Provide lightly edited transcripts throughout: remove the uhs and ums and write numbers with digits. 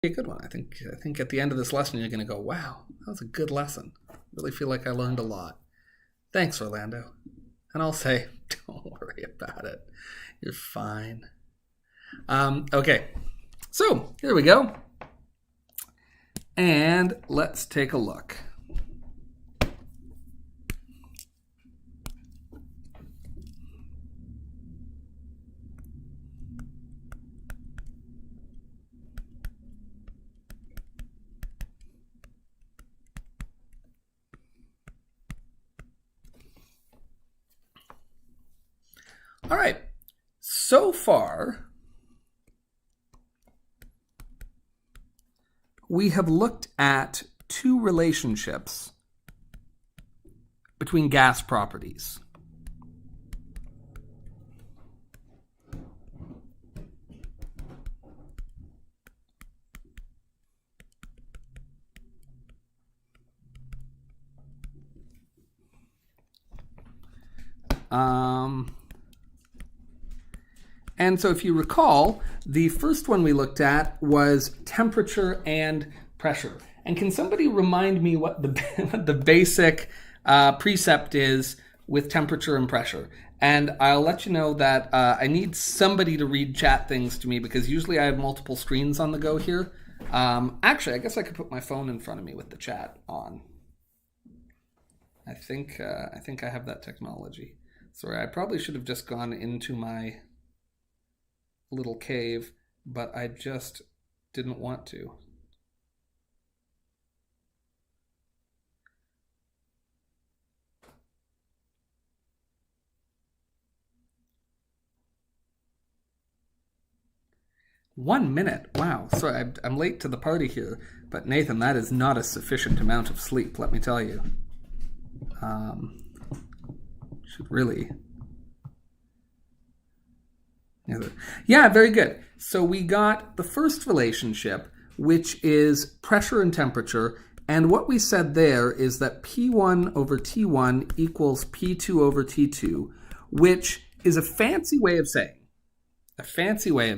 A good one. I think at the end of this lesson, you're going to go, wow, that was a good lesson. I really feel like I learned a lot. Thanks, Orlando. And I'll say, don't worry about it. You're fine. Okay, so here we go. And let's take a look. All right, so far, we have looked at two relationships between gas properties. And so if you recall, the first one we looked at was temperature and pressure. And can somebody remind me what the basic precept is with temperature and pressure? And I'll let you know that I need somebody to read chat things to me because usually I have multiple screens on the go here. Actually, I guess I could put my phone in front of me with the chat on. I think I have that technology. Sorry, I probably should have just gone into my little cave, but I just didn't want to. One minute. Wow. Sorry, I'm late to the party here, but Nathan, that is not a sufficient amount of sleep, let me tell you. Should really. Yeah, very good. So we got the first relationship, which is pressure and temperature. And what we said there is that P1 over T1 equals P2 over T2, which is a fancy way of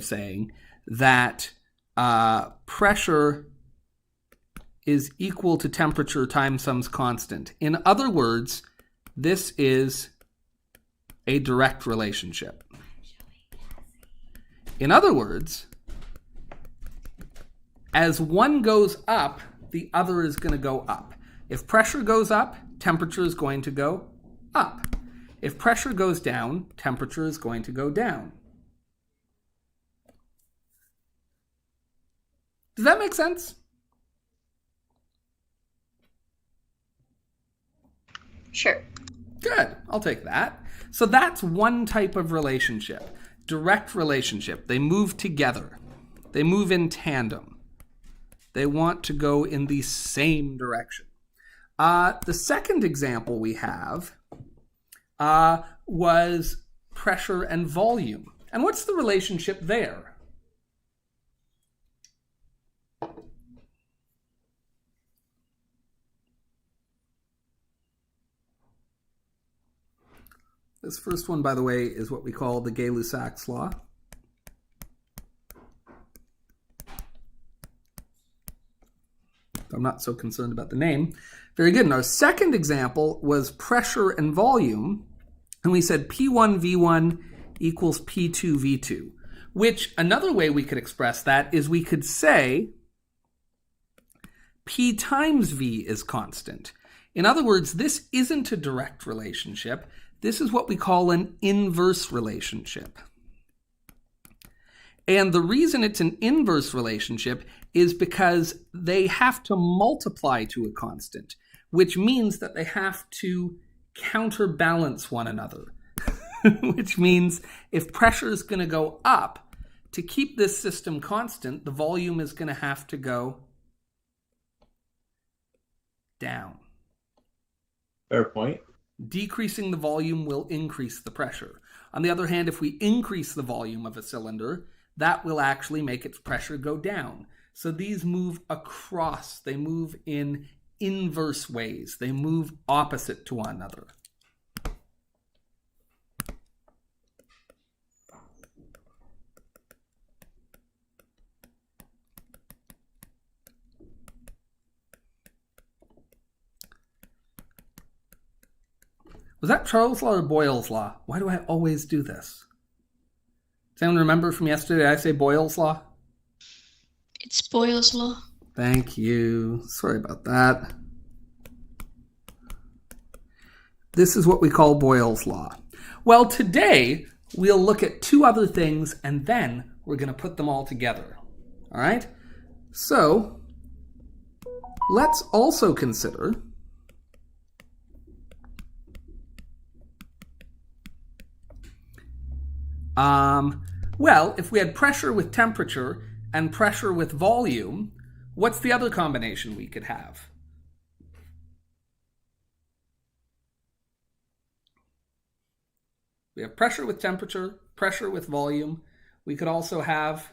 saying that pressure is equal to temperature times some constant. In other words, this is a direct relationship. In other words, as one goes up, the other is going to go up. If pressure goes up, temperature is going to go up. If pressure goes down, temperature is going to go down. Does that make sense? Sure. Good. I'll take that. So that's one type of relationship. Direct relationship. They move together. They move in tandem. They want to go in the same direction. The second example we have was pressure and volume. And what's the relationship there? This first one, by the way, is what we call the Gay-Lussac's law. I'm not so concerned about the name. Very good. And our second example was pressure and volume. And we said P1 V1 equals P2 V2, which another way we could express that is we could say P times V is constant. In other words, this isn't a direct relationship. This is what we call an inverse relationship. And the reason it's an inverse relationship is because they have to multiply to a constant, which means that they have to counterbalance one another. Which means if pressure is going to go up, to keep this system constant, the volume is going to have to go down. Fair point. Decreasing the volume will increase the pressure. On the other hand, if we increase the volume of a cylinder, that will actually make its pressure go down. So these move across. They move in inverse ways. They move opposite to one another. Was that Charles' law or Boyle's law? Why do I always do this? Does anyone remember from yesterday I say Boyle's law? It's Boyle's law. Thank you. Sorry about that. This is what we call Boyle's law. Well, today we'll look at two other things and then we're going to put them all together. All right? So, let's also consider well, if we had pressure with temperature and pressure with volume, what's the other combination we could have? We have pressure with temperature, pressure with volume. We could also have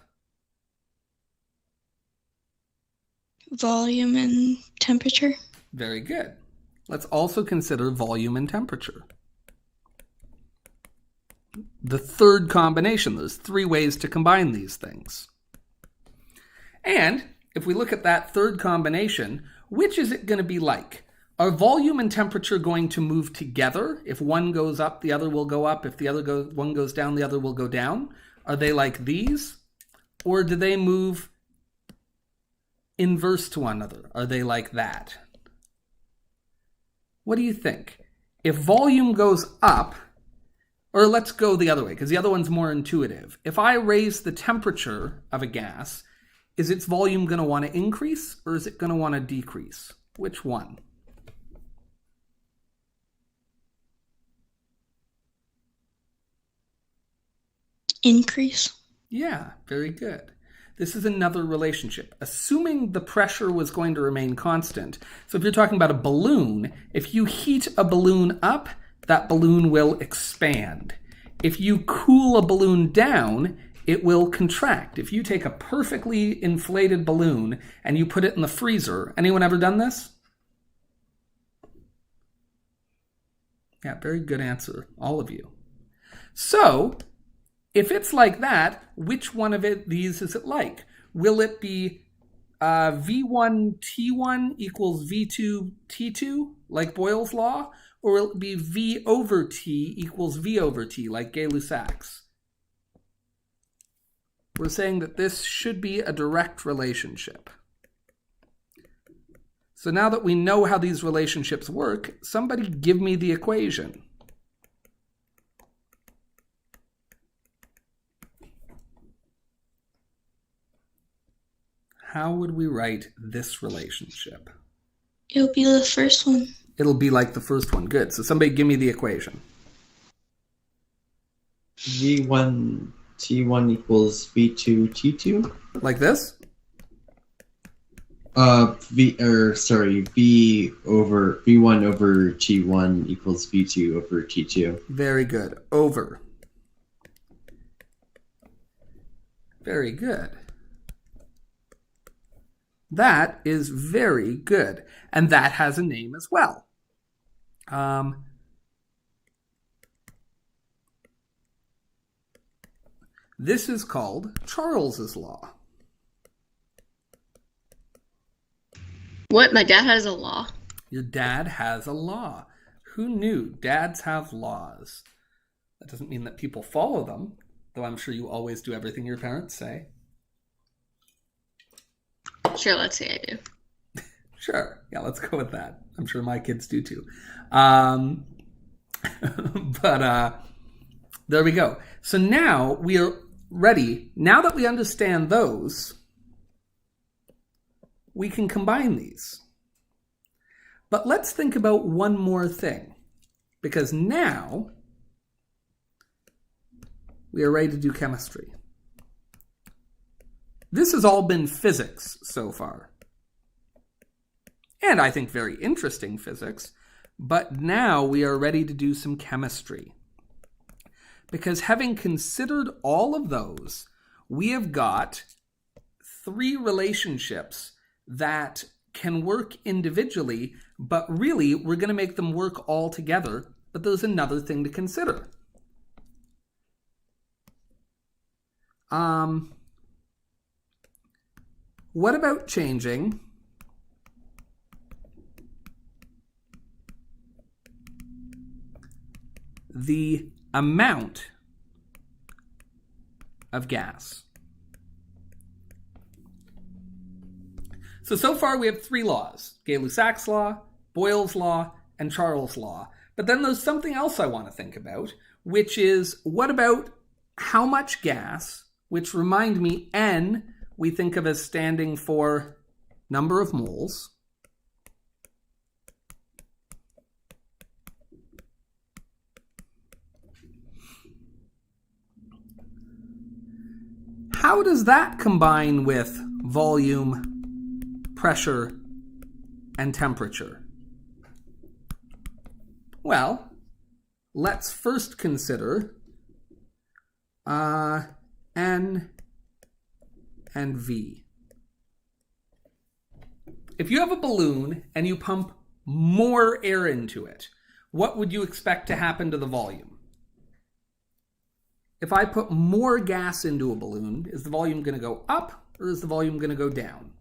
Volume and temperature. Very good. Let's also consider volume and temperature. The third combination. There's three ways to combine these things. And if we look at that third combination, which is it going to be like? Are volume and temperature going to move together? If one goes up, the other will go up. If one goes down, the other will go down. Are they like these? Or do they move inverse to one another? Are they like that? What do you think? If volume goes up, or let's go the other way, because the other one's more intuitive. If I raise the temperature of a gas, is its volume going to want to increase, or is it going to want to decrease? Which one? Increase. Yeah, very good. This is another relationship. Assuming the pressure was going to remain constant. So if you're talking about a balloon, if you heat a balloon up, that balloon will expand. If you cool a balloon down, it will contract. If you take a perfectly inflated balloon and you put it in the freezer, anyone ever done this? Yeah, very good answer, all of you. So, if it's like that, which one of these is it like? Will it be V1T1 equals V2 T2, like Boyle's law? Or will it be V over T equals V over T, like Gay-Lussac's? We're saying that this should be a direct relationship. So now that we know how these relationships work, somebody give me the equation. How would we write this relationship? It'll be the first one. It'll be like the first one. Good. So somebody give me the equation. V1 T1 equals V2 T2. Like this? V over V1 over T1 equals V2 over T2. Very good. Over. Very good. That is very good. And that has a name as well. This is called Charles's law. What? My dad has a law? Your dad has a law. Who knew? Dads have laws. That doesn't mean that people follow them, though I'm sure you always do everything your parents say. Sure, let's say I do. Sure. Yeah, let's go with that. I'm sure my kids do too. But there we go. So now we are ready. Now that we understand those, we can combine these. But let's think about one more thing, because now we are ready to do chemistry. This has all been physics so far. And I think very interesting physics. But now we are ready to do some chemistry. Because having considered all of those, we have got three relationships that can work individually, but really we're going to make them work all together. But there's another thing to consider. What about changing the amount of gas. So far we have 3 laws: Gay-Lussac's law, Boyle's law, and Charles' law. But then there's something else I want to think about, which is, what about how much gas, which, remind me, N we think of as standing for number of moles. How does that combine with volume, pressure, and temperature? Well, let's first consider N and V. If you have a balloon and you pump more air into it, what would you expect to happen to the volume? If I put more gas into a balloon, is the volume going to go up or is the volume going to go down?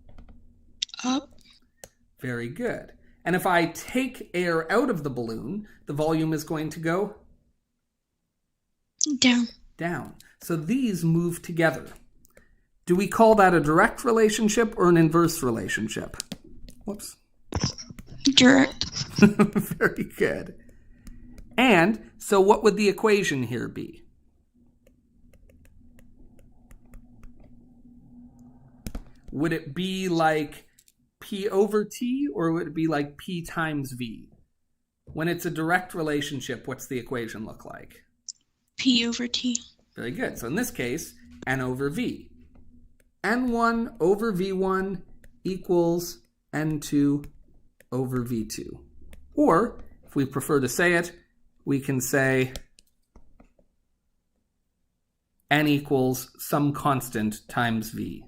Up. Very good. And if I take air out of the balloon, the volume is going to go Down. down. So these move together. Do we call that a direct relationship or an inverse relationship? Whoops. Direct. Very good. And so what would the equation here be? Would it be like P over T, or would it be like P times V? When it's a direct relationship, what's the equation look like? P over T. Very good. So in this case, N over V. N1 over V1 equals N2 over V2. Or, if we prefer to say it, we can say N equals some constant times V.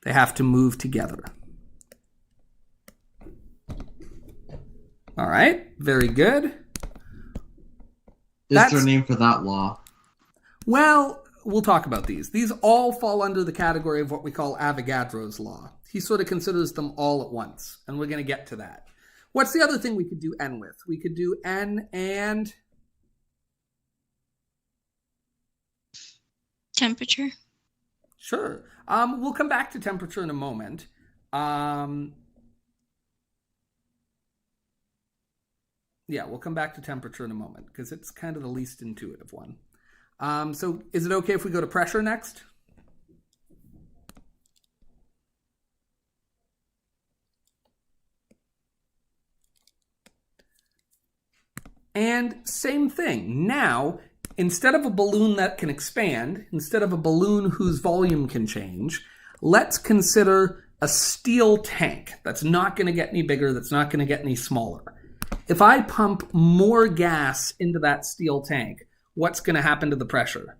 They have to move together. All right, very good. Is there a name for that law? Well, we'll talk about these. These all fall under the category of what we call Avogadro's law. He sort of considers them all at once, and we're going to get to that. What's the other thing we could do N with? We could do N and Temperature. Sure. We'll come back to temperature in a moment. Yeah, we'll come back to temperature in a moment because it's kind of the least intuitive one. So is it okay if we go to pressure next? And same thing. Now, instead of a balloon that can expand, instead of a balloon whose volume can change, let's consider a steel tank that's not going to get any bigger, that's not going to get any smaller. If I pump more gas into that steel tank, what's going to happen to the pressure?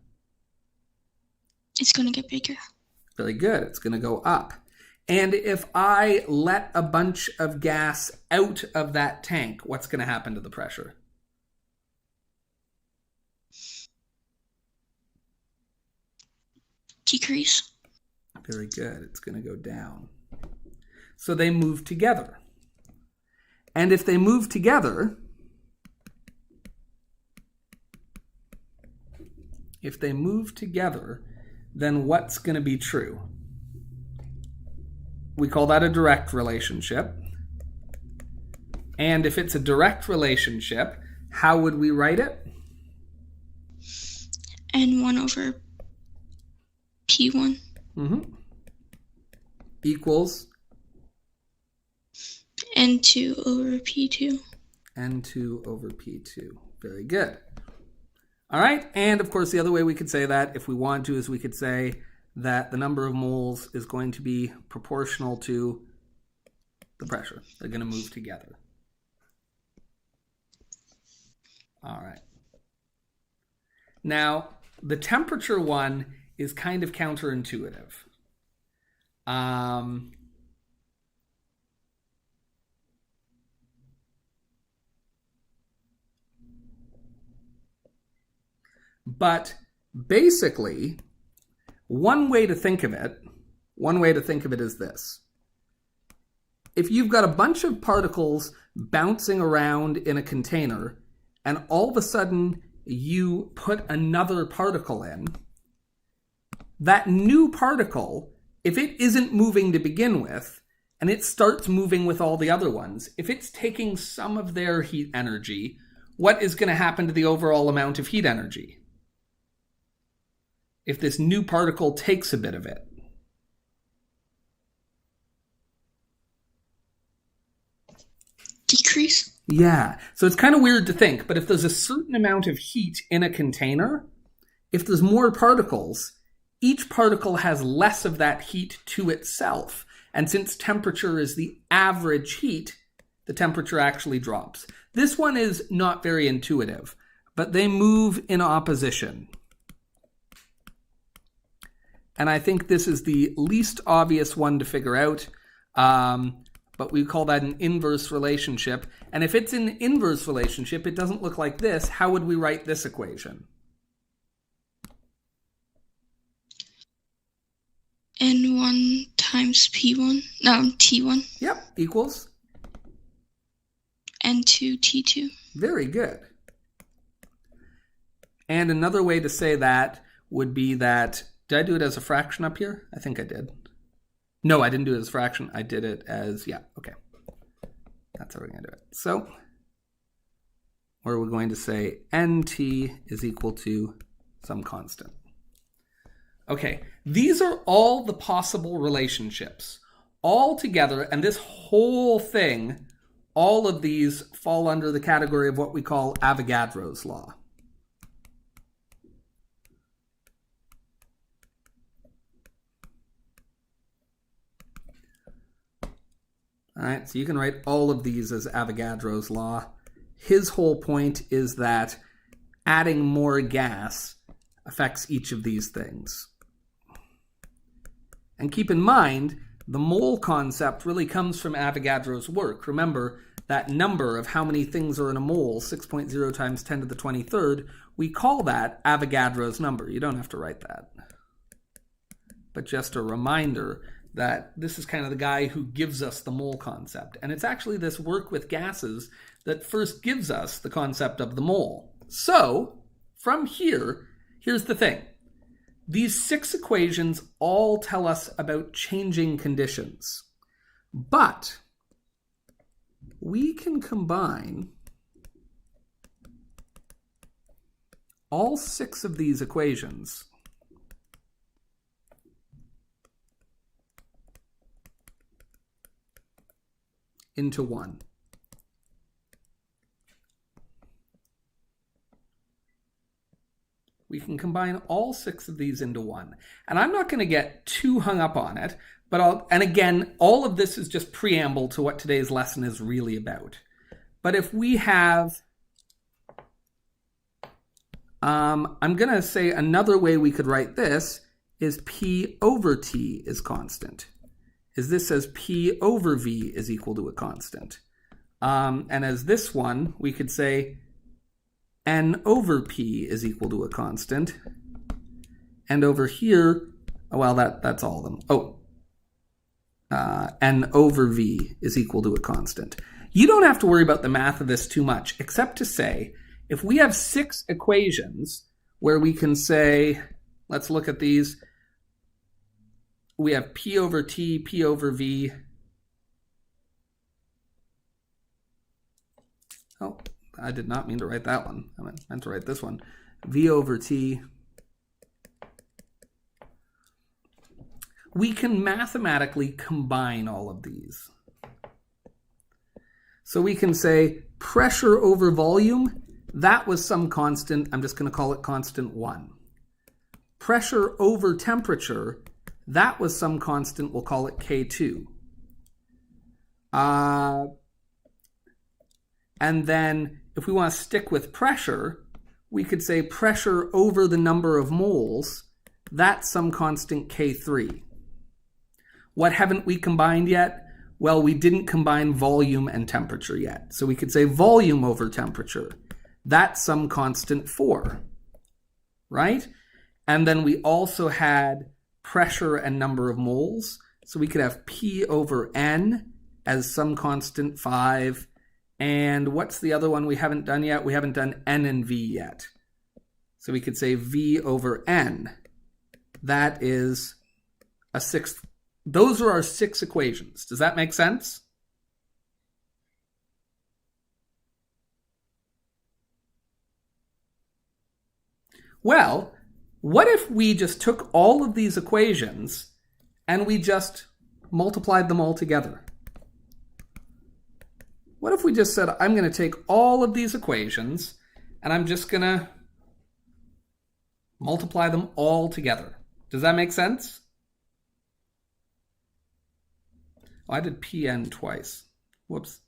It's going to get bigger. Very good. It's going to go up. And if I let a bunch of gas out of that tank, what's going to happen to the pressure? Decrease. Very good. It's going to go down. So they move together. And if they move together, then what's going to be true? We call that a direct relationship. And if it's a direct relationship, how would we write it? N1 over P1. Equals? N2 over P2. N2 over P2. Very good. All right. And of course, the other way we could say that, if we want to, is we could say that the number of moles is going to be proportional to the pressure. They're going to move together. All right. Now, the temperature one is kind of counterintuitive. But basically, one way to think of it is this. If you've got a bunch of particles bouncing around in a container, and all of a sudden you put another particle in, that new particle, if it isn't moving to begin with, and it starts moving with all the other ones, if it's taking some of their heat energy, what is going to happen to the overall amount of heat energy? If this new particle takes a bit of it. Decrease? Yeah, so it's kind of weird to think, but if there's a certain amount of heat in a container, if there's more particles, each particle has less of that heat to itself. And since temperature is the average heat, the temperature actually drops. This one is not very intuitive, but they move in opposition. And I think this is the least obvious one to figure out. But we call that an inverse relationship. And if it's an inverse relationship, it doesn't look like this. How would we write this equation? N1 times P1, no, T1. Yep, equals? N2 T2. Very good. And another way to say that would be that, did I do it as a fraction up here? I think I did. No, I didn't do it as a fraction. I did it as, yeah, okay. That's how we're going to do it. So, where we're going to say NT is equal to some constant. Okay, these are all the possible relationships all together, and this whole thing, all of these fall under the category of what we call Avogadro's law. All right, so you can write all of these as Avogadro's law. His whole point is that adding more gas affects each of these things. And keep in mind, the mole concept really comes from Avogadro's work. Remember, that number of how many things are in a mole, 6.0 times 10 to the 23rd, we call that Avogadro's number. You don't have to write that. But just a reminder that this is kind of the guy who gives us the mole concept. And it's actually this work with gases that first gives us the concept of the mole. So, from here, here's the thing. These 6 equations all tell us about changing conditions. But we can combine all 6 of these equations into one. We can combine all 6 of these into one. And I'm not going to get too hung up on it, but and again, all of this is just preamble to what today's lesson is really about. But if we have, I'm going to say another way we could write this is P over T is constant. Is this as P over V is equal to a constant. And as this one, we could say N over P is equal to a constant. And over here, well, that's all of them. N over V is equal to a constant. You don't have to worry about the math of this too much, except to say, if we have 6 equations where we can say, let's look at these. We have P over T, P over V. Oh, I did not mean to write that one. I meant to write this one. V over T. We can mathematically combine all of these. So we can say pressure over volume, that was some constant. I'm just going to call it constant 1. Pressure over temperature, that was some constant. We'll call it K2. And then if we want to stick with pressure, we could say pressure over the number of moles, that's some constant K3. What haven't we combined yet? Well, we didn't combine volume and temperature yet. So we could say volume over temperature, that's some constant 4, right? And then we also had pressure and number of moles. So we could have P over N as some constant 5. And what's the other one we haven't done yet? We haven't done N and V yet. So we could say v over n. That is a sixth. Those are our 6 equations. Does that make sense? Well, what if we just took all of these equations and we just multiplied them all together? What if we just said, I'm going to take all of these equations and I'm just going to multiply them all together? Does that make sense? Oh, I did Pn twice. Whoops.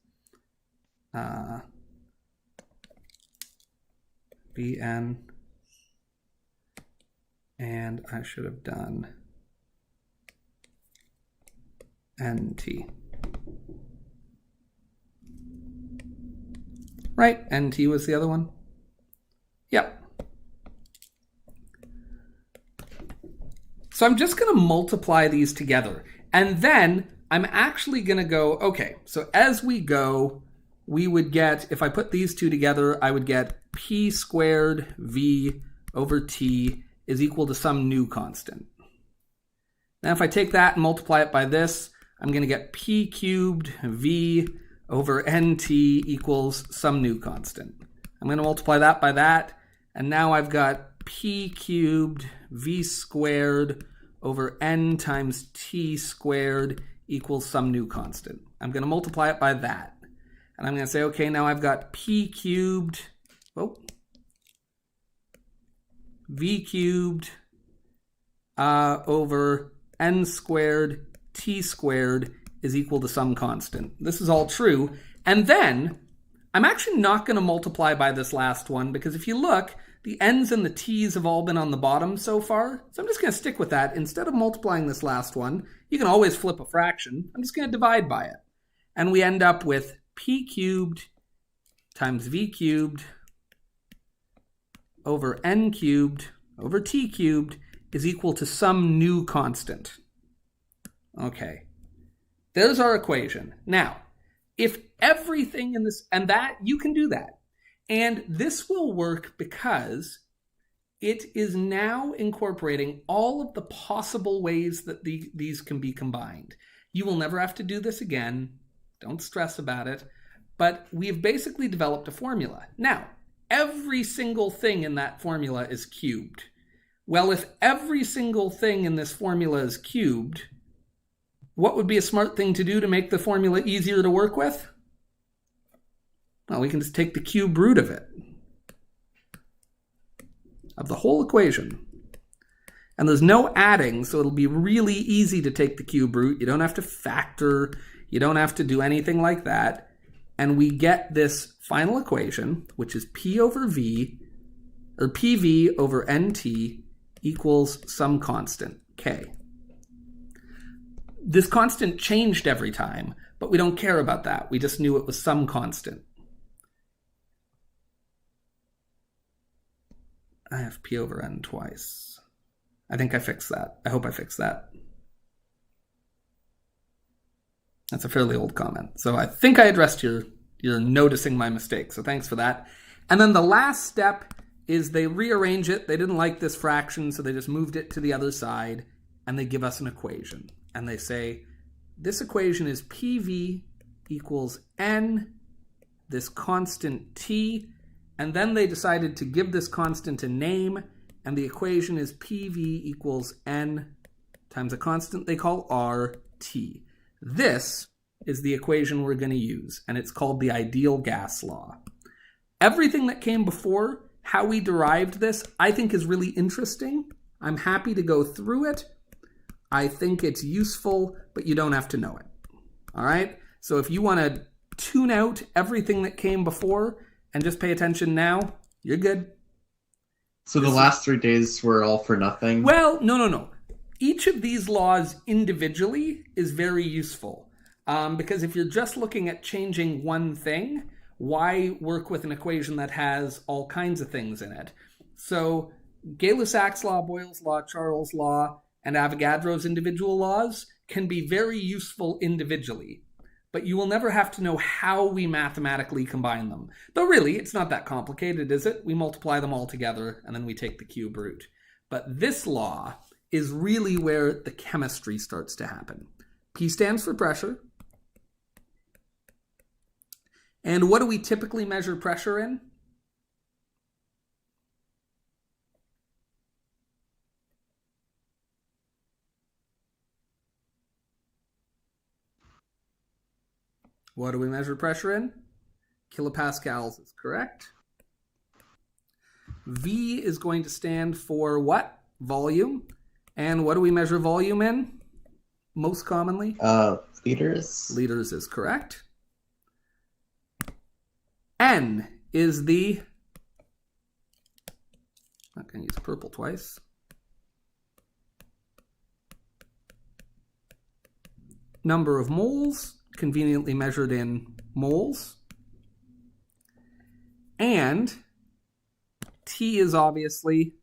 Vn. And I should have done nt. Right, nt was the other one. Yep. So I'm just going to multiply these together. And then I'm actually going to go, okay, so as we go, we would get, if I put these two together, I would get p squared v over t is equal to some new constant. Now if I take that and multiply it by this, I'm going to get p cubed v over nt equals some new constant. I'm going to multiply that by that, and now I've got p cubed v squared over n times t squared equals some new constant. I'm going to multiply it by that. And I'm going to say, okay, now I've got p cubed, v cubed over n squared t squared is equal to some constant. This is all true. And then I'm actually not going to multiply by this last one, because if you look, the n's and the t's have all been on the bottom so far. So I'm just going to stick with that. Instead of multiplying this last one, you can always flip a fraction. I'm just going to divide by it. And we end up with p cubed times v cubed over n cubed over t cubed is equal to some new constant. Okay, there's our equation. Now, if everything in this, and that, you can do that. And this will work because it is now incorporating all of the possible ways that these can be combined. You will never have to do this again. Don't stress about it. But we've basically developed a formula. Now, every single thing in that formula is cubed. Well, if every single thing in this formula is cubed, what would be a smart thing to do to make the formula easier to work with? Well, we can just take the cube root of it, of the whole equation. And there's no adding, so it'll be really easy to take the cube root. You don't have to factor. You don't have to do anything like that. And we get this final equation, which is p over v, or pv over nt equals some constant, k. This constant changed every time, but we don't care about that. We just knew it was some constant. I have p over n twice. I think I fixed that. I hope I fixed that. That's a fairly old comment. So I think I addressed your noticing my mistake. So thanks for that. And then the last step is they rearrange it. They didn't like this fraction, so they just moved it to the other side, and they give us an equation. And they say, this equation is PV equals N, this constant T, and then they decided to give this constant a name, and the equation is PV equals N times a constant they call RT. This is the equation we're going to use, and it's called the ideal gas law. Everything that came before, how we derived this, I think is really interesting. I'm happy to go through it. I think it's useful, but you don't have to know it. All right? So if you want to tune out everything that came before and just pay attention now, you're good. So the last 3 days were all for nothing? Well, no. Each of these laws individually is very useful. Because if you're just looking at changing one thing, why work with an equation that has all kinds of things in it? So Gay-Lussac's law, Boyle's law, Charles' law, and Avogadro's individual laws can be very useful individually. but you will never have to know how we mathematically combine them. Though really, it's not that complicated, is it? We multiply them all together, and then we take the cube root. But this law is really where the chemistry starts to happen. P stands for pressure. And what do we typically measure pressure in? What do we measure pressure in? Kilopascals is correct. V is going to stand for what? Volume. And what do we measure volume in? Most commonly? Liters. Liters is correct. N is the, I'm not going to use purple twice. Number of moles, conveniently measured in moles. And T is obviously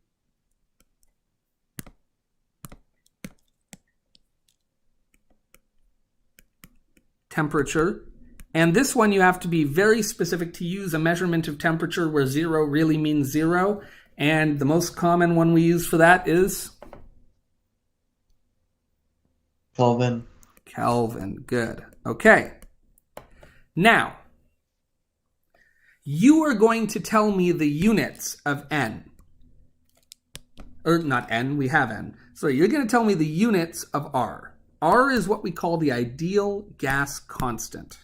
temperature. And this one you have to be very specific to use a measurement of temperature where 0 really means 0. And the most common one we use for that is? Kelvin. Kelvin, good. Okay. Now, you are going to tell me the units of N. Or not N, we have N. So you're going to tell me the units of R. R is what we call the ideal gas constant.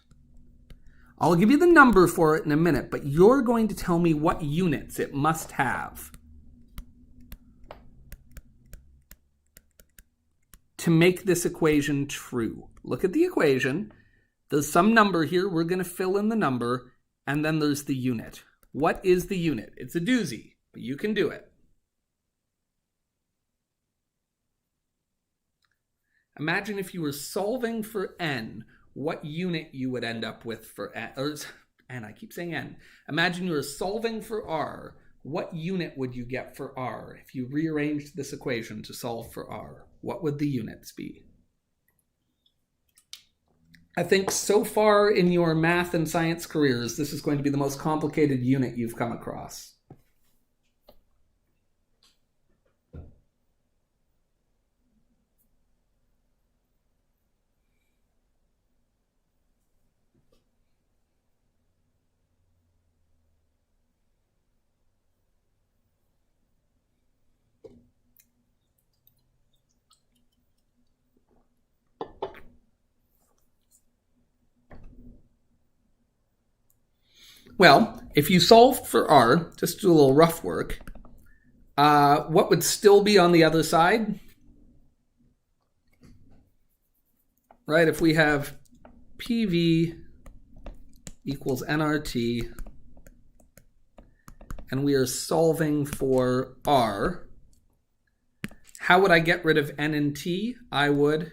I'll give you the number for it in a minute, but you're going to tell me what units it must have to make this equation true. Look at the equation. There's some number here. We're going to fill in the number, and then there's the unit. What is the unit? It's a doozy, but you can do it. Imagine if you were solving for N, what unit you would end up with for N. I keep saying N. Imagine you were solving for R. What unit would you get for R if you rearranged this equation to solve for R? What would the units be? I think so far in your math and science careers, this is going to be the most complicated unit you've come across. Well, if you solved for R, just do a little rough work, what would still be on the other side? Right, if we have PV equals nRT, and we are solving for R, how would I get rid of N and T? I would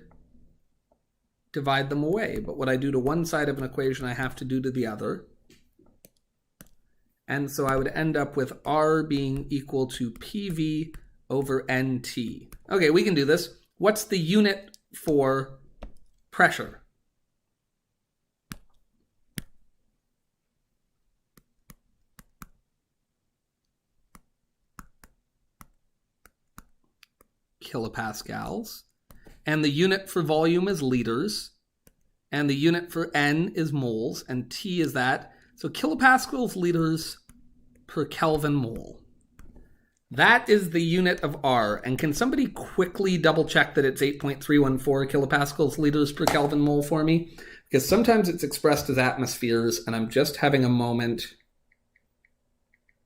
divide them away. But what I do to one side of an equation, I have to do to the other. And so I would end up with R being equal to PV over NT. Okay, we can do this. What's the unit for pressure? Kilopascals. And the unit for volume is liters. And the unit for N is moles. And T is that. So kilopascals, liters per Kelvin mole. That is the unit of R. And can somebody quickly double check that it's 8.314 kilopascals, liters per Kelvin mole for me? Because sometimes it's expressed as atmospheres, and I'm just having a moment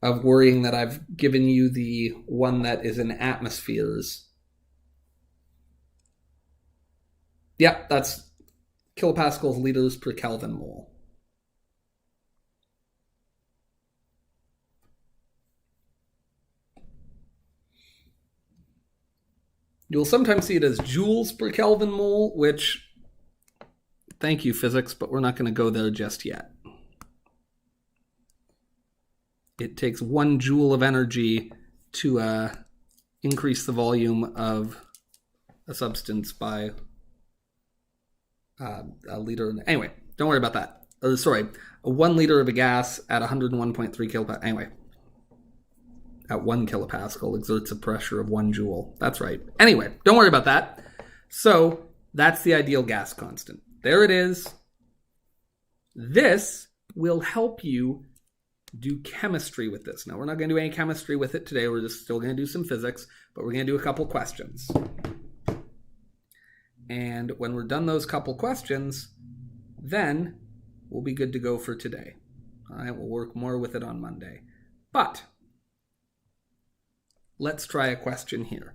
of worrying that I've given you the one that is in atmospheres. Yep, that's kilopascals, liters per Kelvin mole. You'll sometimes see it as joules per Kelvin mole, which, thank you, physics, but we're not going to go there just yet. It takes 1 joule of energy to increase the volume of a substance by a liter. Anyway, don't worry about that. Sorry, 1 liter of a gas at 101.3 kilopascal. Anyway, at 1 kilopascal exerts a pressure of 1 joule. That's right. Anyway, don't worry about that. So that's the ideal gas constant. There it is. This will help you do chemistry with this. Now, we're not going to do any chemistry with it today. We're just still going to do some physics, but we're going to do a couple questions. And when we're done those couple questions, then we'll be good to go for today. All right, we'll work more with it on Monday. But let's try a question here.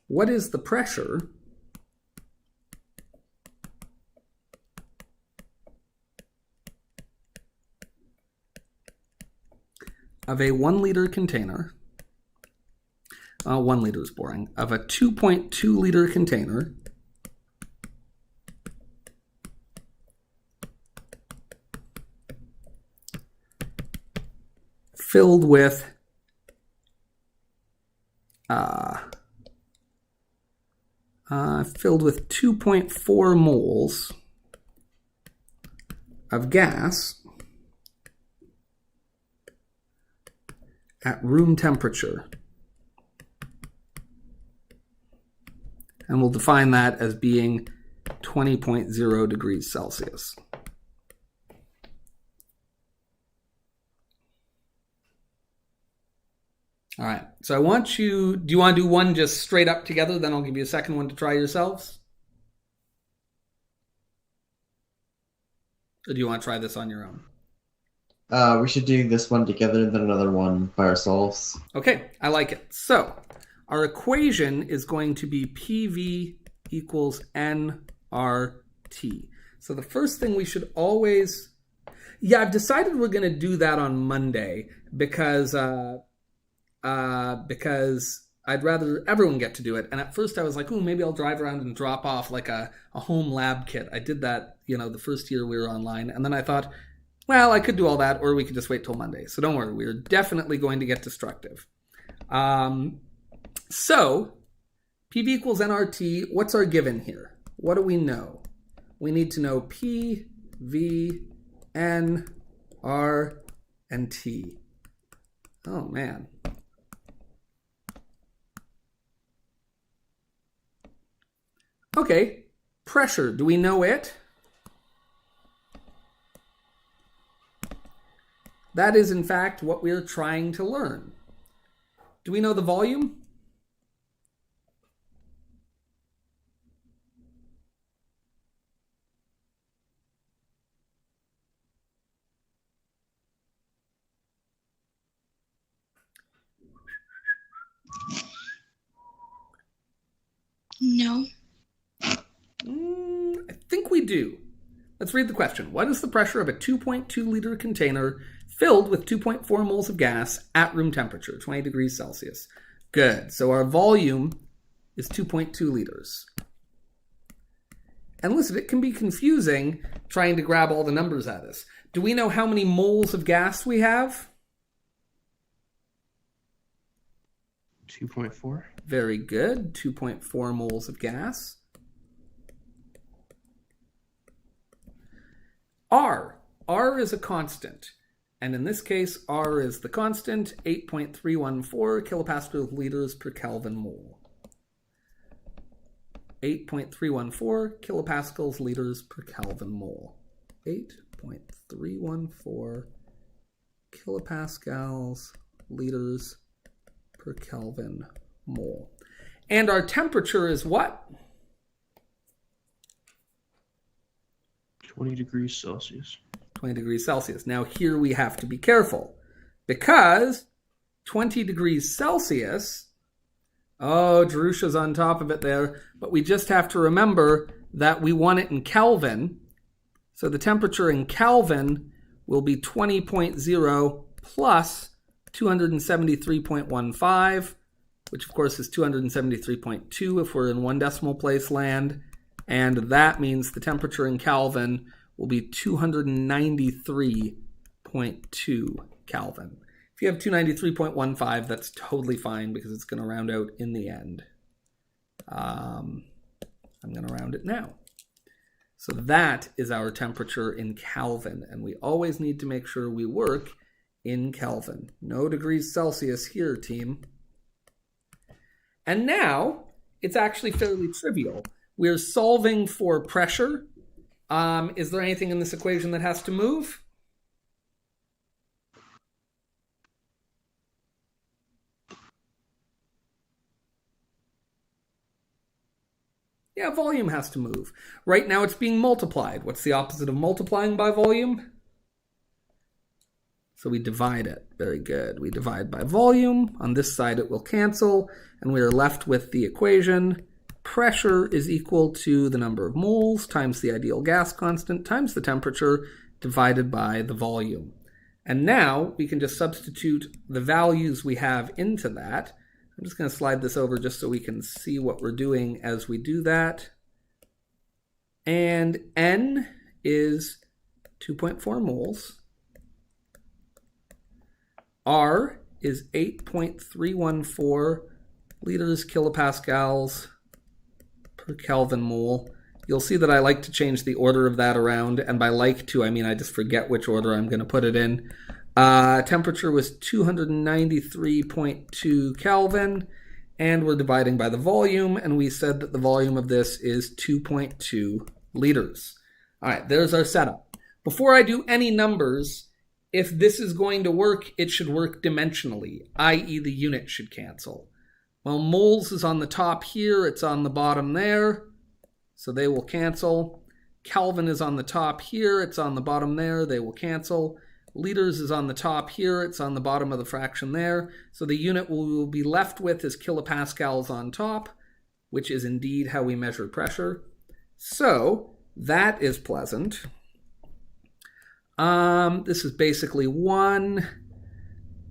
What is the pressure of a 1 liter container? 1 liter is boring. Of a 2.2 liter container filled with 2.4 moles of gas at room temperature. And we'll define that as being 20.0 degrees Celsius. All right, so do you want to do one just straight up together? Then I'll give you a second one to try yourselves. Or do you want to try this on your own? We should do this one together and then another one by ourselves. Okay, I like it. So our equation is going to be PV equals nRT. So the first thing we should always... Yeah, I've decided we're going to do that on Monday because I'd rather everyone get to do it. And at first I was like, maybe I'll drive around and drop off like a home lab kit. I did that, the first year we were online. And then I thought, well, I could do all that, or we could just wait till Monday. So don't worry, we're definitely going to get destructive. So PV equals nRT. What's our given here? What do we know? We need to know P, V, N, R, and T. Oh, man. Okay, pressure. Do we know it? That is, in fact, what we're trying to learn. Do we know the volume? No. I think we do. Let's read the question. What is the pressure of a 2.2 liter container filled with 2.4 moles of gas at room temperature, 20 degrees Celsius? Good. So our volume is 2.2 liters. And listen, it can be confusing trying to grab all the numbers at us. Do we know how many moles of gas we have? 2.4. Very good. 2.4 moles of gas. R is a constant. And in this case, R is the constant, 8.314 kilopascal liters per Kelvin mole. 8.314 kilopascals liters per Kelvin mole. 8.314 kilopascals liters per Kelvin mole. And our temperature is what? 20 degrees Celsius. 20 degrees Celsius. Now here we have to be careful because 20 degrees Celsius, Jerusha's on top of it there, but we just have to remember that we want it in Kelvin. So the temperature in Kelvin will be 20.0 plus 273.15, which of course is 273.2 if we're in 1 decimal place land. And that means the temperature in Kelvin will be 293.2 Kelvin. If you have 293.15, that's totally fine because it's going to round out in the end. I'm going to round it now. So that is our temperature in Kelvin, and we always need to make sure we work in Kelvin. No degrees Celsius here, team. And now, it's actually fairly trivial. We're solving for pressure. Is there anything in this equation that has to move? Yeah, volume has to move. Right now it's being multiplied. What's the opposite of multiplying by volume? So we divide it. Very good. We divide by volume. On this side it will cancel, and we are left with the equation. Pressure is equal to the number of moles times the ideal gas constant times the temperature divided by the volume. And now we can just substitute the values we have into that. I'm just going to slide this over just so we can see what we're doing as we do that. And N is 2.4 moles. R is 8.314 liters kilopascals per Kelvin mole. You'll see that I like to change the order of that around, and by like to, I mean I just forget which order I'm going to put it in. Temperature was 293.2 Kelvin, and we're dividing by the volume, and we said that the volume of this is 2.2 liters. All right, there's our setup. Before I do any numbers, if this is going to work, it should work dimensionally, i.e. the unit should cancel. Well, moles is on the top here, it's on the bottom there, so they will cancel. Kelvin is on the top here, it's on the bottom there, they will cancel. Liters is on the top here, it's on the bottom of the fraction there. So the unit we will be left with is kilopascals on top, which is indeed how we measure pressure. So that is pleasant. This is basically 1.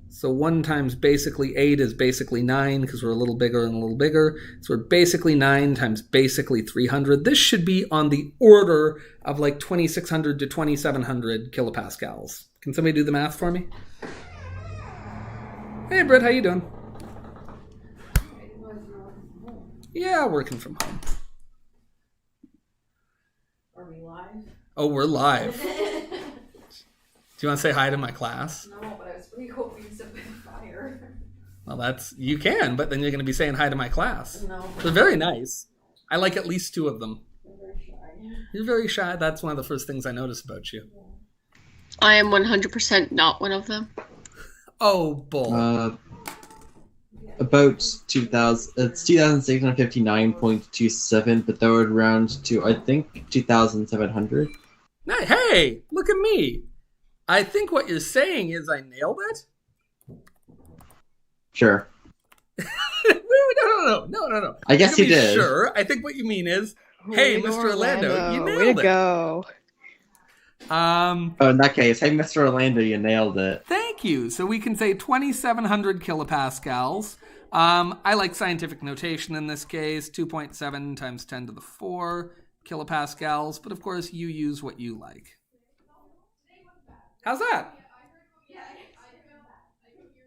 So 1 times basically 8 is basically 9 because we're a little bigger and a little bigger. So we're basically 9 times basically 300. This should be on the order of like 2,600 to 2,700 kilopascals. Can somebody do the math for me? Hey, Britt, how you doing? Yeah, working from home. Are we live? Oh, we're live. Do you want to say hi to my class? No, but I was really hoping to put fire. Well, you can, but then you're going to be saying hi to my class. No. They're very nice. I like at least 2 of them. I'm very shy. You're very shy. That's one of the first things I notice about you. I am 100% not one of them. Oh, bull. About 2,000. It's 2,659.27, but that would round to, I think, 2,700. Hey, look at me. I think what you're saying is I nailed it? Sure. No. I guess you did. Sure. I think what you mean is, hey, Mr. Orlando, you nailed Way it. to go. Oh, in that case, hey, Mr. Orlando, you nailed it. Thank you. So we can say 2,700 kilopascals. I like scientific notation in this case, 2.7 times 10 to the 4 kilopascals. But of course, you use what you like. How's that?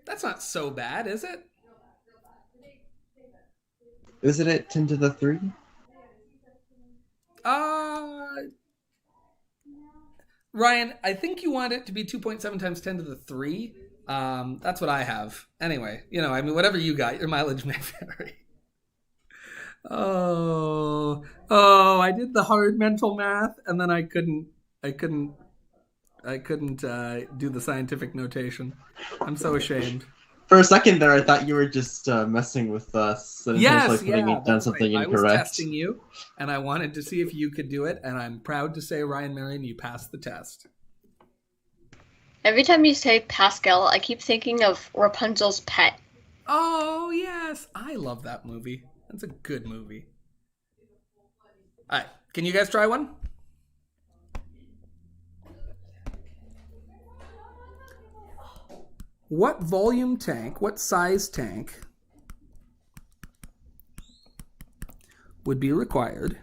That's not so bad, is it? Isn't it 10 to the 3? Ryan, I think you want it to be 2.7 times 10 to the 3. That's what I have. Anyway, whatever you got, your mileage may vary. Oh, I did the hard mental math, and then I couldn't do the scientific notation. I'm so ashamed. For a second there, I thought you were just messing with us. And Yes, done something right. incorrect. I was testing you, and I wanted to see if you could do it, and I'm proud to say, Ryan Marion, you passed the test. Every time you say Pascal, I keep thinking of Rapunzel's pet. Oh, yes. I love that movie. That's a good movie. All right. Can you guys try one? What volume tank, what size tank would be required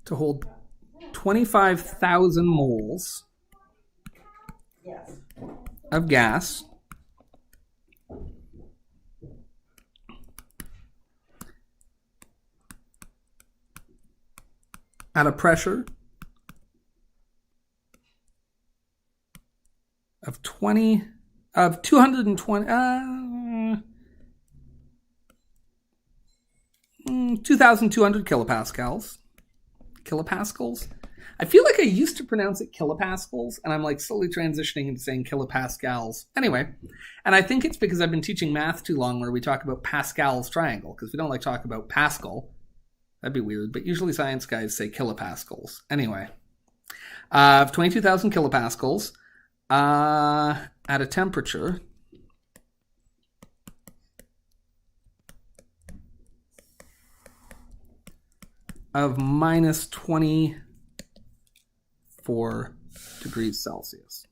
to hold 25,000 moles Yes. of gas at a pressure of 220 2,200 kilopascals. Kilopascals? I feel like I used to pronounce it kilopascals, and I'm like slowly transitioning into saying kilopascals. Anyway, and I think it's because I've been teaching math too long where we talk about Pascal's triangle, because we don't like talk about Pascal. That'd be weird, but usually science guys say kilopascals. Anyway, 22,000 kilopascals at a temperature of minus 24 degrees Celsius.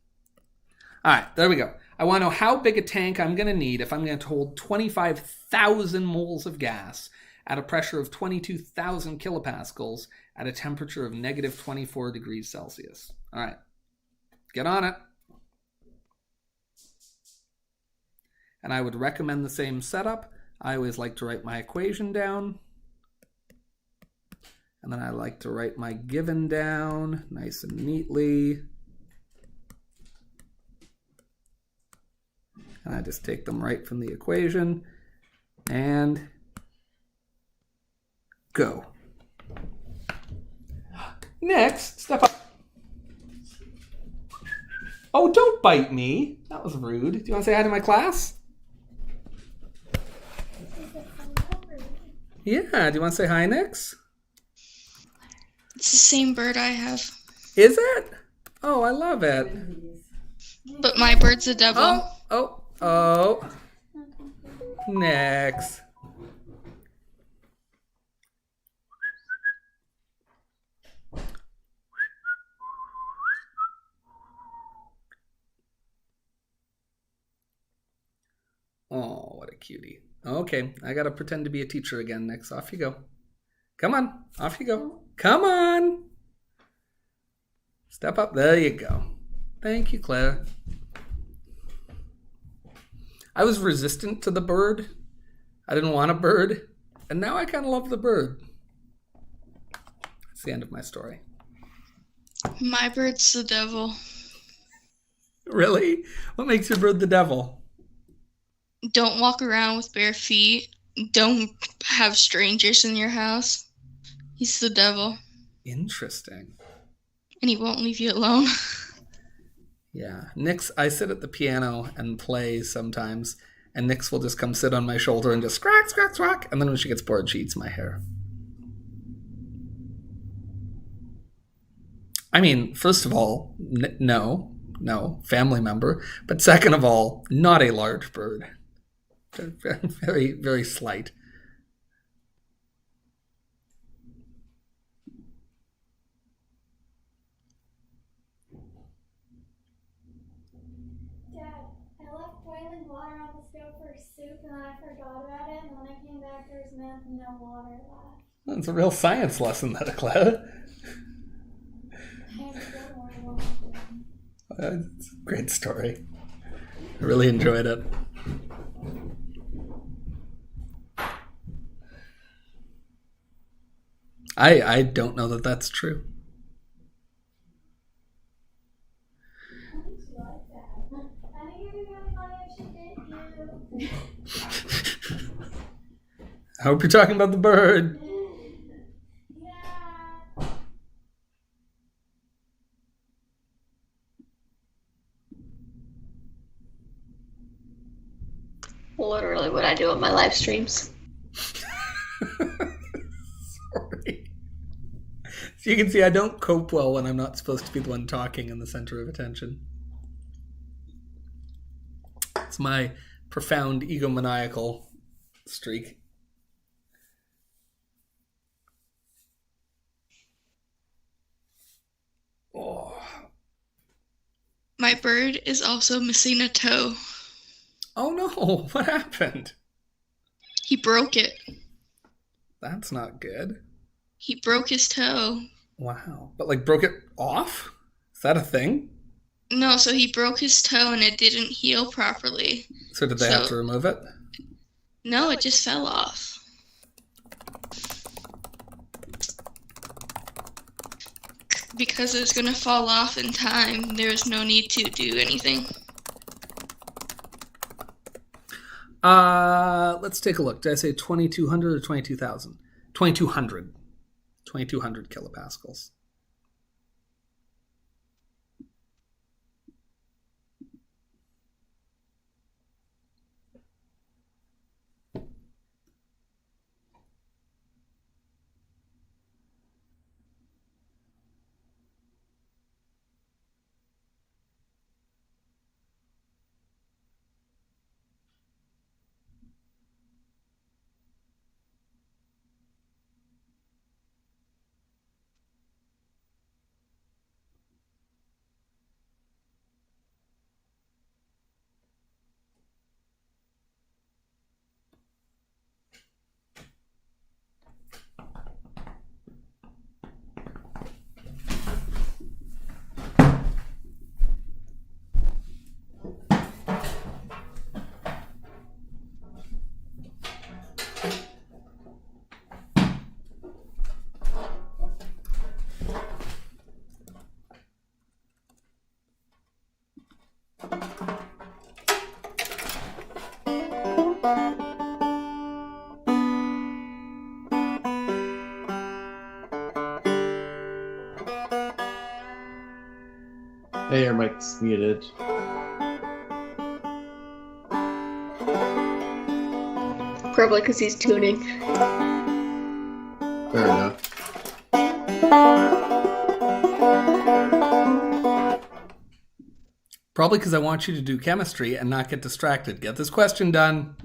All right, there we go. I want to know how big a tank I'm going to need if I'm going to hold 25,000 moles of gas at a pressure of 22,000 kilopascals at a temperature of negative 24 degrees Celsius. All right, get on it. And I would recommend the same setup. I always like to write my equation down. And then I like to write my given down nice and neatly. And I just take them right from the equation and go. Next, step up. Oh, don't bite me. That was rude. Do you want to say hi to my class? Yeah, do you want to say hi, Nix? It's the same bird I have. Is it? Oh, I love it. But my bird's a devil. Oh. Next. Oh, what a cutie. Okay, I gotta pretend to be a teacher again next. Off you go. Come on, off you go. Come on. Step up. There you go. Thank you, Claire. I was resistant to the bird. I didn't want a bird. And now I kind of love the bird. That's the end of my story. My bird's the devil. Really? What makes your bird the devil? Don't walk around with bare feet. Don't have strangers in your house. He's the devil. Interesting. And he won't leave you alone. Yeah. Nix, I sit at the piano and play sometimes, and Nix will just come sit on my shoulder and just scrack, scrack, scrack, and then when she gets bored, she eats my hair. I mean, first of all, no, family member. But second of all, not a large bird. Very, very slight. Boiling water on the stove for soup, and then I forgot about it, and when I came back there was no water left. That's a real science lesson, that, Claire. It's a great story. I really enjoyed it. I don't know that that's true. I hope you're talking about the bird. Yeah. Literally what I do on my live streams. Sorry. So you can see I don't cope well when I'm not supposed to be the one talking in the center of attention. It's my profound egomaniacal streak. Oh. My bird is also missing a toe. Oh no, what happened? He broke it. That's not good. He broke his toe. Wow. But like broke it off? Is that a thing? No, so he broke his toe and it didn't heal properly. So did they have to remove it? No, it just fell off. Because it's going to fall off in time, there's no need to do anything. Let's take a look. Did I say 2200 or 22,000? 2200. 2200 kilopascals. Hey, your mic's muted. Probably because he's tuning. Fair enough. Probably because I want you to do chemistry and not get distracted. Get this question done.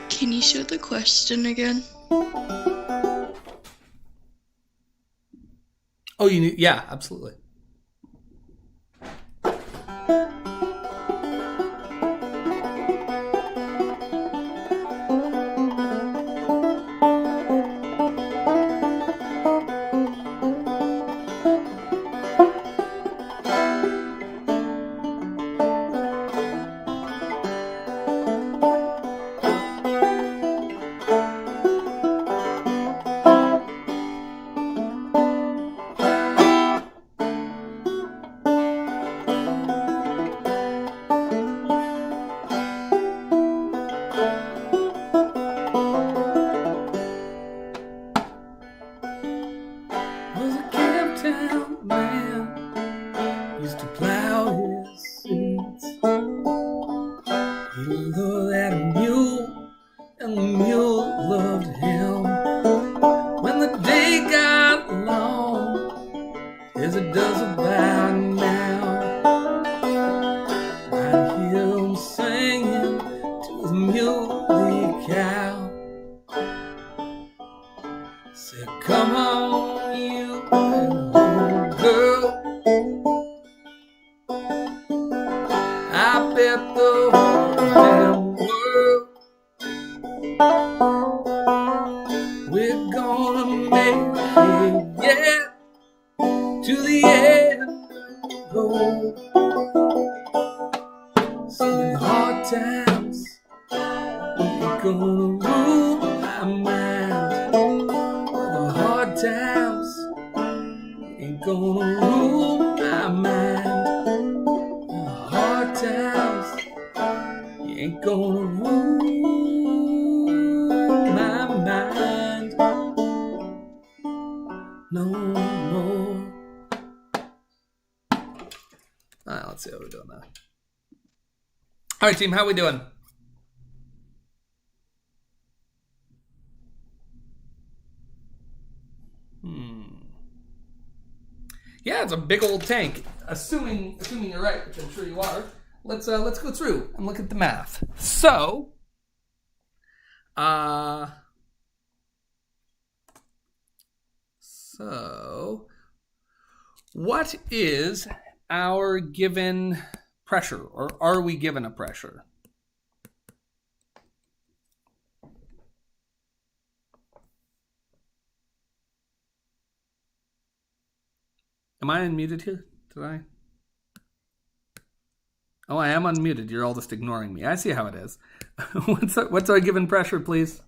Can you show the question again? Oh, you need, yeah, absolutely. Was a camptown man, used to plow his seeds. He loved that mule, and the mule loved him. When the day got long, as it does about now, I'd hear him singing to his muley cow. Said, come on, you old girl, I bet the whole damn world we're gonna make it, yeah, to the end of the road. Some hard times ain't gonna rule my mind. The hard times ain't gonna rule my mind. The hard times ain't gonna rule my mind no more. All right, let's see how we're doing now. All right, team, how we doing? Yeah, it's a big old tank. Assuming you're right, which I'm sure you are. Let's go through and look at the math. So, So, what is our given pressure, or are we given a pressure? Am I unmuted here? Did I? Oh, I am unmuted. You're all just ignoring me. I see how it is. What's our given pressure, please?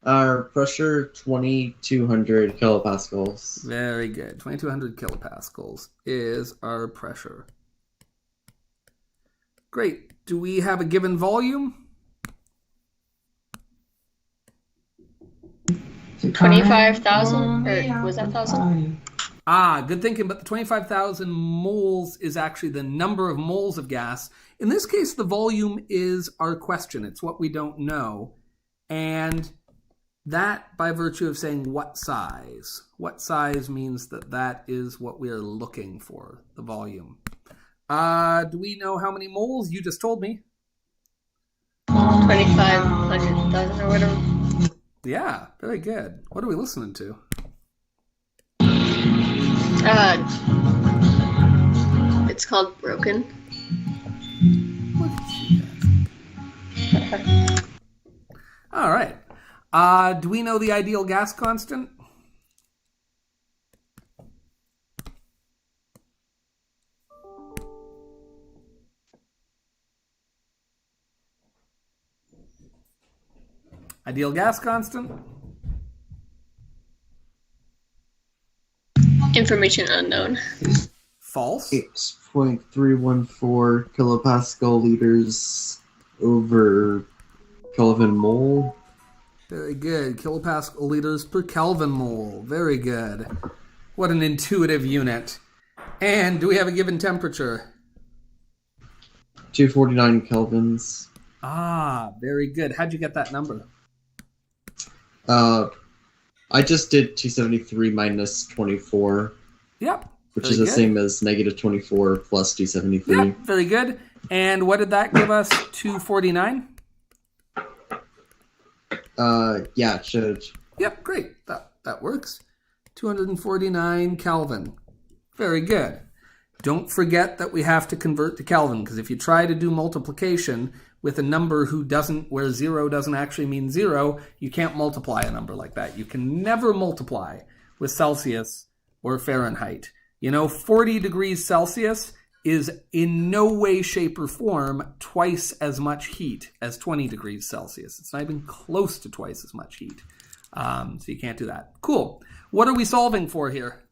Our pressure 2,200 kilopascals. Very good. 2,200 kilopascals is our pressure. Great. Do we have a given volume? 25,000? Or was that 1,000? Good thinking, but the 25,000 moles is actually the number of moles of gas. In this case, the volume is our question. It's what we don't know. And that, by virtue of saying what size means that is what we are looking for, the volume. Do we know how many moles? You just told me. 2,500,000 or whatever. Yeah, very good. What are we listening to? It's called Broken. All right. Do we know the ideal gas constant? Ideal gas constant? Information unknown. False. 8.314 kilopascal liters over Kelvin mole. Very good. Kilopascal liters per Kelvin mole. Very good. What an intuitive unit. And do we have a given temperature? 249 kelvins. Very good. How'd you get that number? I just did 273 minus 24. Yep. Which is the same as negative 24 plus 273. Yep, very good. And what did that give us? 249? Yeah, it should. Yep, great. That works. 249 Kelvin. Very good. Don't forget that we have to convert to Kelvin, because if you try to do multiplication with a number where 0 doesn't actually mean 0, you can't multiply a number like that. You can never multiply with Celsius or Fahrenheit. 40 degrees Celsius is in no way, shape, or form twice as much heat as 20 degrees Celsius. It's not even close to twice as much heat. So you can't do that. Cool. What are we solving for here?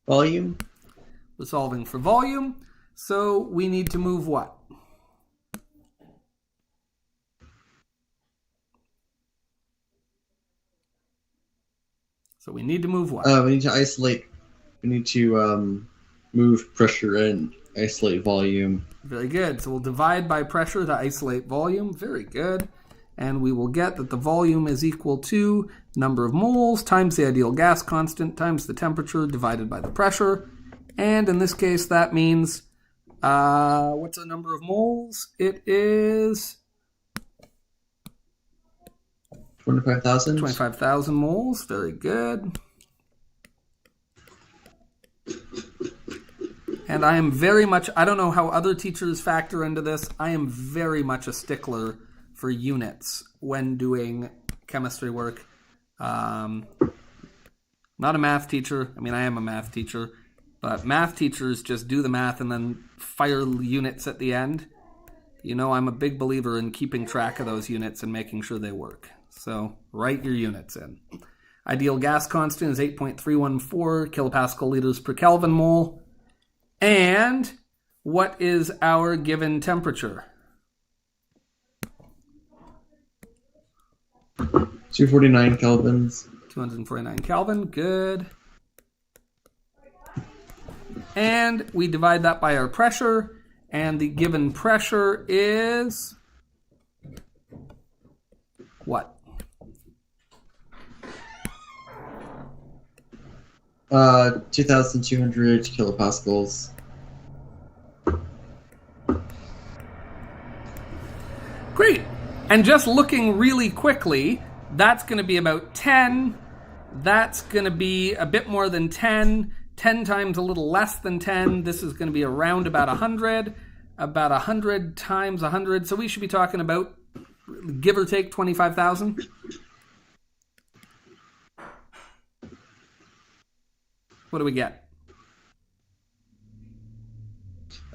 Volume. We're solving for volume. So we need to move what? We need to move what? We need to isolate. We need to move pressure and isolate volume. Very good. So we'll divide by pressure to isolate volume. Very good. And we will get that the volume is equal to number of moles times the ideal gas constant times the temperature divided by the pressure. And in this case, that means, what's the number of moles? It is 25,000. 25,000 moles. Very good. And I am very much, I don't know how other teachers factor into this. I am very much a stickler for units when doing chemistry work. Not a math teacher. I mean, I am a math teacher. But math teachers just do the math and then fire units at the end. I'm a big believer in keeping track of those units and making sure they work. So write your units in. Ideal gas constant is 8.314 kilopascal liters per Kelvin mole. And what is our given temperature? 249 kelvins. 249 Kelvin. Good. And we divide that by our pressure. And the given pressure is what? 2,200 kilopascals. Great. And just looking really quickly, that's going to be about 10. That's going to be a bit more than 10. 10 times a little less than 10. This is going to be around about 100. About 100 times 100. So we should be talking about, give or take, 25,000. What do we get?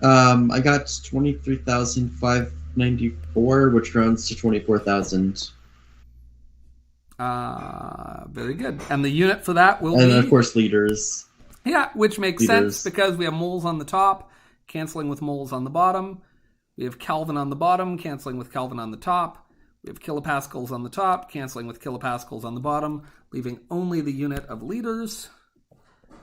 I got 23,594, which rounds to 24,000. Very good. And the unit for that will be... And then, of course, liters. Yeah, which makes sense because we have moles on the top, canceling with moles on the bottom. We have Kelvin on the bottom, canceling with Kelvin on the top. We have kilopascals on the top, canceling with kilopascals on the bottom, leaving only the unit of liters.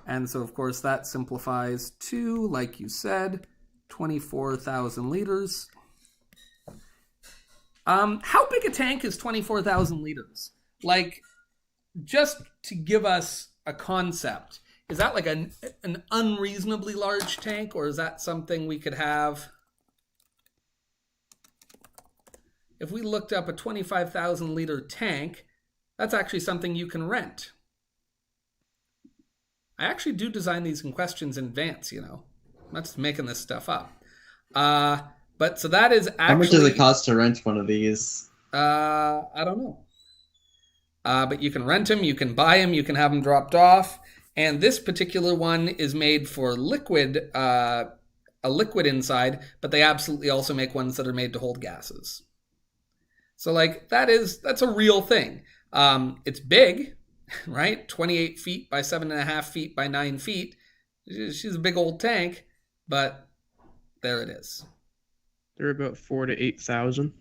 And so, of course, that simplifies to, like you said, 24,000 liters. How big a tank is 24,000 liters? Like, just to give us a concept, is that like an unreasonably large tank, or is that something we could have? If we looked up a 25,000 liter tank, that's actually something you can rent. I actually do design these questions in advance, you know. I'm not just making this stuff up. But so that is actually... How much does it cost to rent one of these? I don't know. But you can rent them, you can buy them, you can have them dropped off. And this particular one is made for liquid, a liquid inside, but they absolutely also make ones that are made to hold gases. So like that's a real thing. It's big, right? 28 feet by 7.5 feet by 9 feet. She's a big old tank, but there it is. They're about 4,000 to 8,000.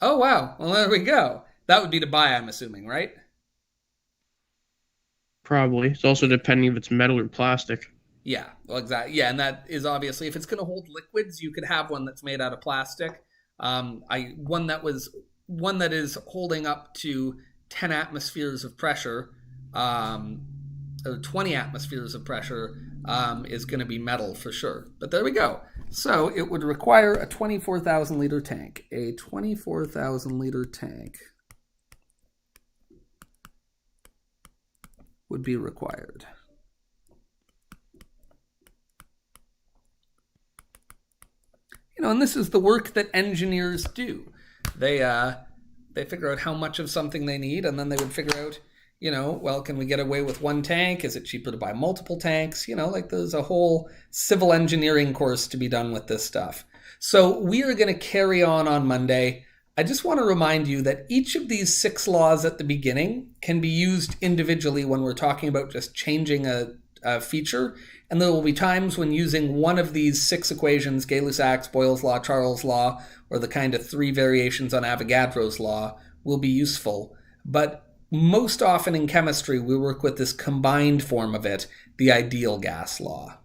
Oh, wow. Well, there we go. That would be to buy, I'm assuming, right? Probably. It's also depending if it's metal or plastic. Yeah, well, exactly. Yeah, and that is obviously, if it's going to hold liquids, you could have one that's made out of plastic. One that is holding up to 10 atmospheres of pressure, or 20 atmospheres of pressure, is going to be metal for sure. But there we go. So it would require a 24,000 liter tank. A 24,000 liter tank would be required. You know, and this is the work that engineers do. They figure out how much of something they need, and then they would figure out, you know, well, can we get away with one tank? Is it cheaper to buy multiple tanks? You know, like there's a whole civil engineering course to be done with this stuff. So we are going to carry on Monday. I just want to remind you that each of these 6 laws at the beginning can be used individually when we're talking about just changing a feature. And there will be times when using one of these 6 equations, Gay-Lussac's, Boyle's law, Charles' law, or the kind of 3 variations on Avogadro's law will be useful. But most often in chemistry, we work with this combined form of it, the ideal gas law.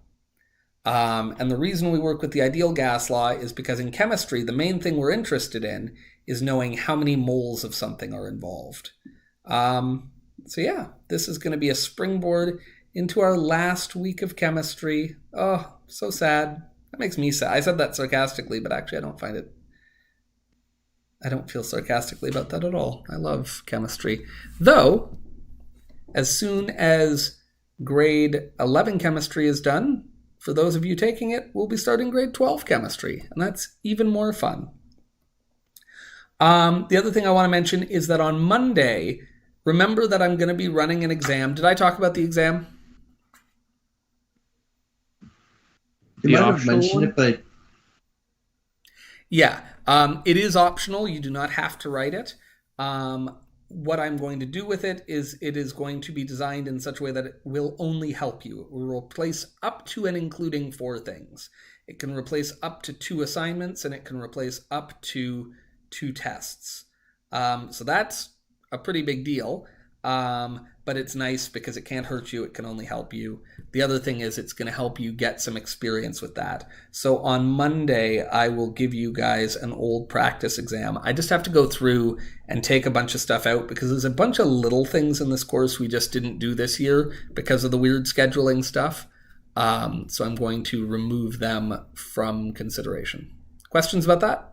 And the reason we work with the ideal gas law is because in chemistry, the main thing we're interested in is knowing how many moles of something are involved. So yeah, this is going to be a springboard into our last week of chemistry. Oh, so sad. That makes me sad. I said that sarcastically, but actually I don't feel sarcastically about that at all. I love chemistry. Though, as soon as grade 11 chemistry is done, for those of you taking it, we'll be starting grade 12 chemistry, and that's even more fun. The other thing I want to mention is that on Monday, remember that I'm going to be running an exam. Did I talk about the exam? You might have mentioned it, but... Yeah, it is optional. You do not have to write it. What I'm going to do with it is going to be designed in such a way that it will only help you. It will replace up to and including 4 things. It can replace up to 2 assignments, and it can replace up to 2 tests. So that's a pretty big deal. But it's nice because it can't hurt you. It can only help you. The other thing is it's going to help you get some experience with that. So on Monday, I will give you guys an old practice exam. I just have to go through and take a bunch of stuff out because there's a bunch of little things in this course we just didn't do this year because of the weird scheduling stuff. So I'm going to remove them from consideration. Questions about that?